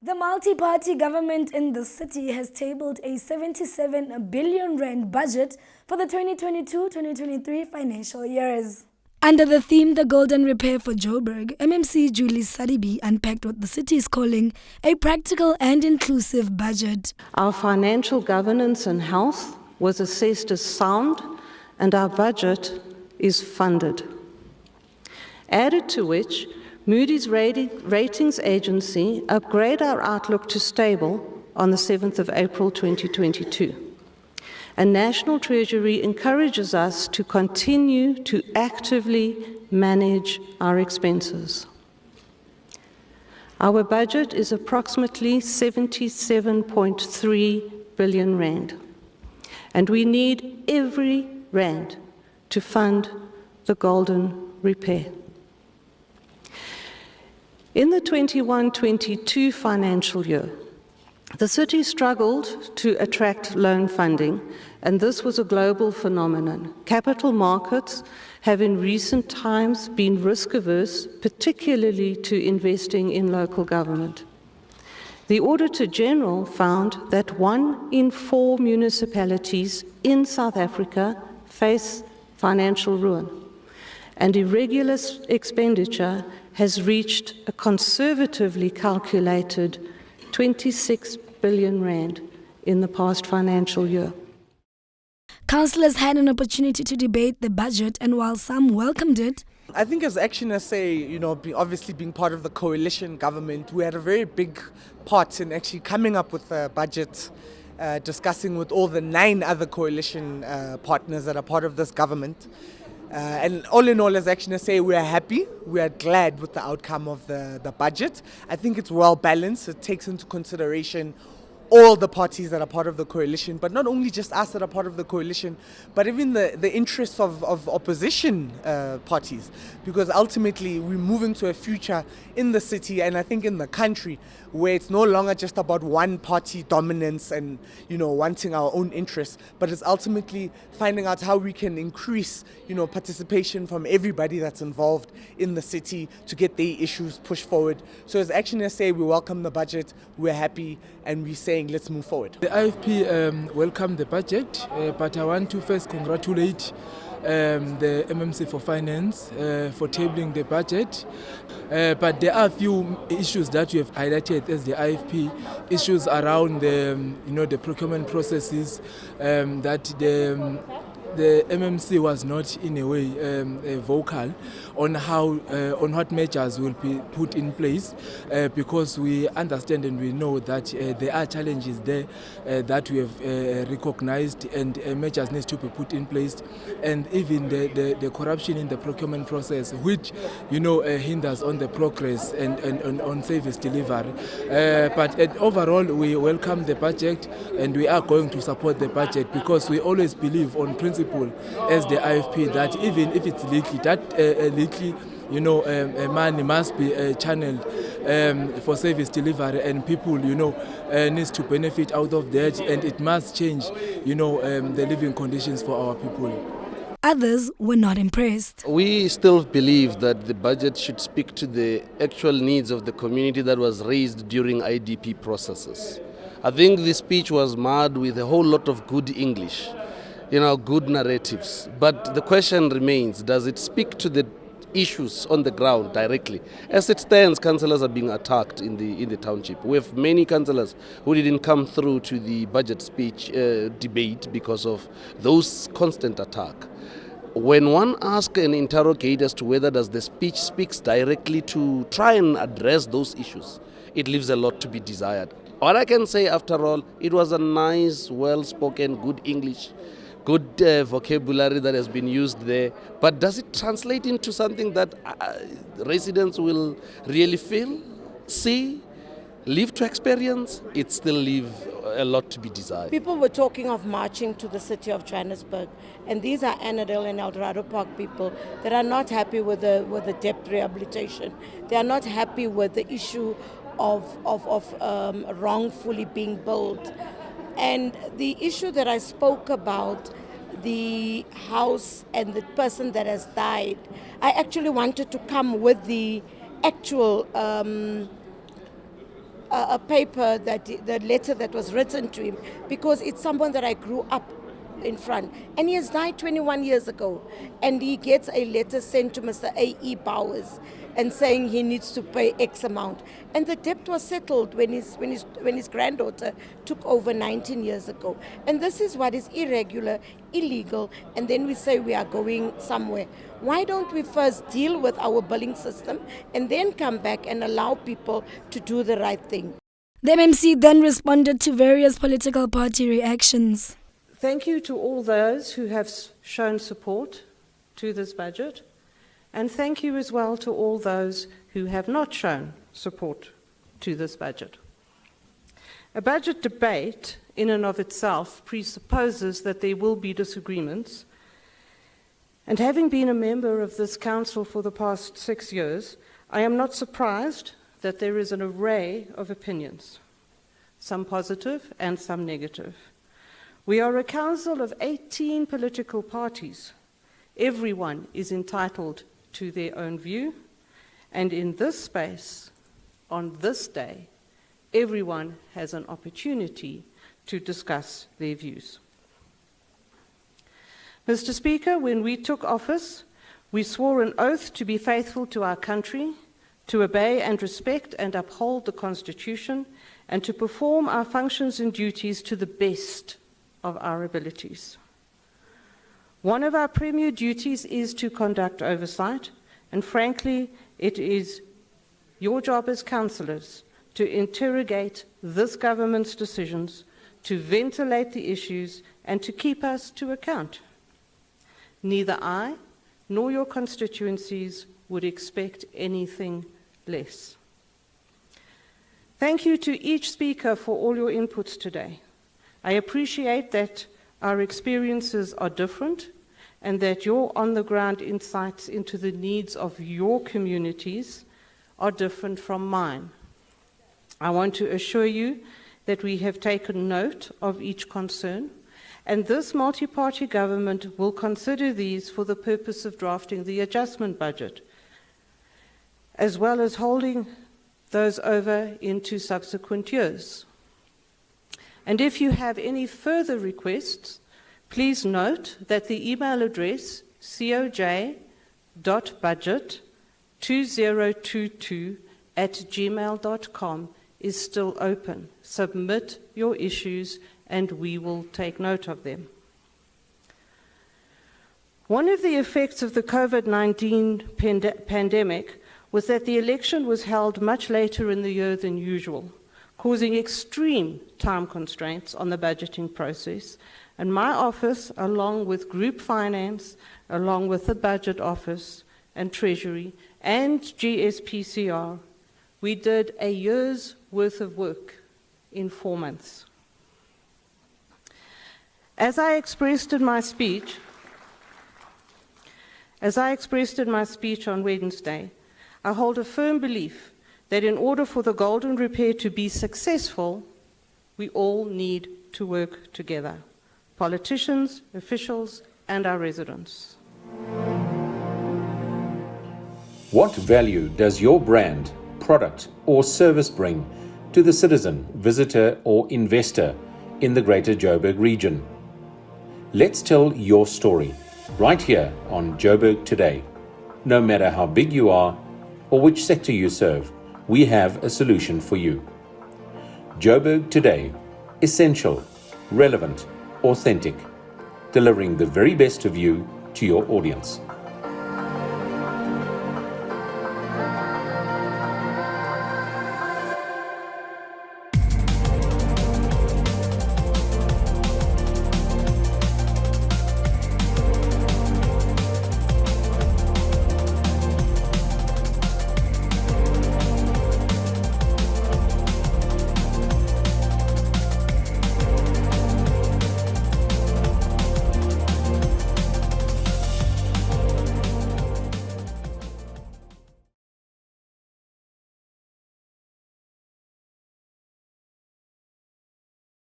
The multi-party government in the city has tabled a 77 billion rand budget for the 2022-2023 financial years. Under the theme The Golden Repair for Joburg, MMC Julie Sadibi unpacked what the city is calling a practical and inclusive budget. Our financial governance and health was assessed as sound, and our budget is funded. Added to which, Moody's Ratings Agency upgraded our outlook to stable on the 7th of April 2022. And National Treasury encourages us to continue to actively manage our expenses. Our budget is approximately 77.3 billion rand, and we need every rand to fund the golden repair. In the 21-22 financial year, the city struggled to attract loan funding, and this was a global phenomenon. Capital markets have in recent times been risk-averse, particularly to investing in local government. The Auditor General found that 1 in 4 municipalities in South Africa face financial ruin, and irregular expenditure has reached a conservatively calculated 26 billion rand in the past financial year. Councillors had an opportunity to debate the budget, and while some welcomed it, I think as Action SA, obviously being part of the coalition government, we had a very big part in actually coming up with a budget, discussing with all the 9 other coalition partners that are part of this government. And all in all, as Action SA, we are happy, we are glad with the outcome of the budget. I think it's well balanced. It takes into consideration all the parties that are part of the coalition, but not only just us that are part of the coalition, but even the interests of opposition parties, because ultimately we're moving to a future in the city and I think in the country where it's no longer just about one party dominance and wanting our own interests, but it's ultimately finding out how we can increase participation from everybody that's involved in the city to get their issues pushed forward. So as Action SA, we welcome the budget, we're happy, and we're saying let's move forward. The IFP welcomed the budget, but I want to first congratulate the MMC for Finance for tabling the budget. But there are a few issues that we have highlighted as the IFP, issues around the procurement processes, that the MMC was not in a way vocal on on what measures will be put in place, because we understand and we know that there are challenges there that we have recognized, and measures need to be put in place, and even the corruption in the procurement process, which hinders on the progress and on service delivery. But overall, we welcome the budget and we are going to support the budget, because we always believe on principle as the IFP that even if it's leaky, that money must be channeled for service delivery, and people needs to benefit out of that, and it must change the living conditions for our people. others were not impressed. We still believe that the budget should speak to the actual needs of the community that was raised during IDP processes. I think the speech was marred with a whole lot of good English, good narratives. But the question remains, does it speak to the issues on the ground directly? As it stands, councillors are being attacked in the township. We have many councillors who didn't come through to the budget speech debate because of those constant attacks. When one asks and interrogates as to whether does the speech speaks directly to try and address those issues, it leaves a lot to be desired. What I can say, after all, it was a nice, well-spoken, good English, good vocabulary that has been used there. But does it translate into something that residents will really feel, see, live to experience? It still leaves a lot to be desired. People were talking of marching to the city of Johannesburg, and these are Annandale and Eldorado Park people that are not happy with the debt rehabilitation. They are not happy with the issue of wrongfully being built. And the issue that I spoke about, the house and the person that has died, I actually wanted to come with the actual a paper, that the letter that was written to him, because it's someone that I grew up in front, and he has died 21 years ago, and he gets a letter sent to Mr. A.E. Bowers and saying he needs to pay X amount, and the debt was settled when his granddaughter took over 19 years ago. And this is what is irregular, illegal, and then we say we are going somewhere. Why don't we first deal with our billing system and then come back and allow people to do the right thing? The MMC then responded to various political party reactions. Thank you to all those who have shown support to this budget, and thank you as well to all those who have not shown support to this budget. A budget debate in and of itself presupposes that there will be disagreements, and having been a member of this council for the past 6 years, I am not surprised that there is an array of opinions, some positive and some negative. We are a council of 18 political parties. Everyone is entitled to their own view, and in this space, on this day, everyone has an opportunity to discuss their views. Mr. Speaker, when we took office, we swore an oath to be faithful to our country, to obey and respect and uphold the Constitution, and to perform our functions and duties to the best of our abilities. One of our premier duties is to conduct oversight, and frankly, it is your job as councillors to interrogate this government's decisions, to ventilate the issues, and to keep us to account. Neither I nor your constituencies would expect anything less. Thank you to each speaker for all your inputs today. I appreciate that our experiences are different and that your on-the-ground insights into the needs of your communities are different from mine. I want to assure you that we have taken note of each concern, and this multi-party government will consider these for the purpose of drafting the adjustment budget, as well as holding those over into subsequent years. And if you have any further requests, please note that the email address coj.budget2022@gmail.com is still open. Submit your issues and we will take note of them. One of the effects of the COVID-19 pandemic was that the election was held much later in the year than usual, causing extreme time constraints on the budgeting process. And my office, along with Group Finance, along with the Budget Office and Treasury and GSPCR, we did a year's worth of work in 4 months. As I expressed in my speech on Wednesday, I hold a firm belief that in order for the Golden Repair to be successful, we all need to work together. Politicians, officials, and our residents. What value does your brand, product, or service bring to the citizen, visitor, or investor in the Greater Joburg region? Let's tell your story right here on Joburg Today. No matter how big you are or which sector you serve, we have a solution for you. Joburg Today, essential, relevant, authentic, delivering the very best of you to your audience.